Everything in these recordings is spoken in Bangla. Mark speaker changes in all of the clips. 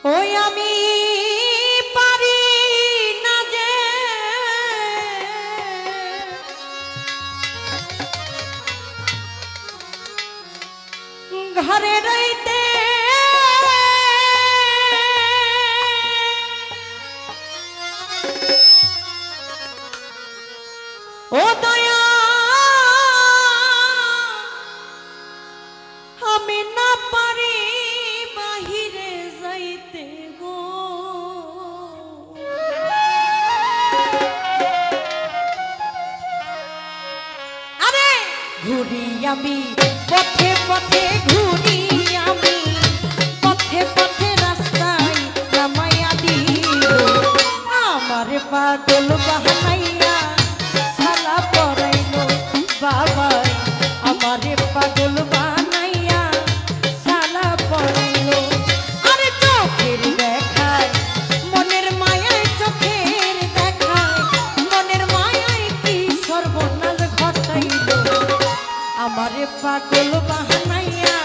Speaker 1: ওই আমি পারি না যে ঘরে রইতে ও দয়া আমি না পারি বাহিরে যাইতে গো আরে ঘুরি আমি পথে পথে ঘুরি আমি পথে পথে রাস্তায় নামাইয়া দিল আমার পাগল বাহানাইয়া সালা পরাইলো বাবা আমারে পাগল বানাইয়া সালা পরাইলো আরে চোখের দেখায় মনের মায়ায় চোখের দেখায় মনের মায়ায় কি সর্বনাশ ঘটাইলো আমারে পাগল বানাইয়া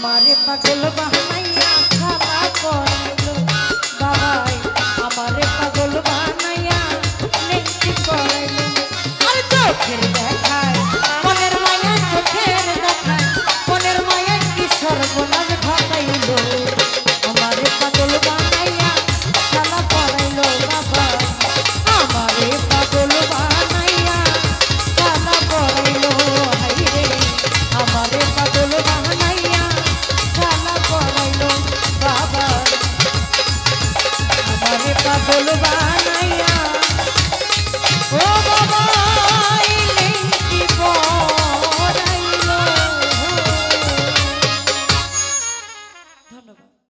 Speaker 1: আমারে পাগল বানাইয়া সারা পড়াইলো বাবাই আমারে পাগল বানাইয়া নেকি পড়াইলো আর চোখের দেখায় মনের মায়া চোখের দেখায় মনের মায়া কি সর্বনাশ ঘটাইলো আমারে পাগল বানাইয়া সারা পড়াইলো বাবা আমারে পাগল বানাইয়া সারা পড়াইলো হাইরে আমারে পাগল বানাইয়া সারা পড়াইলো বাবা আমারে পাগল বানাইয়া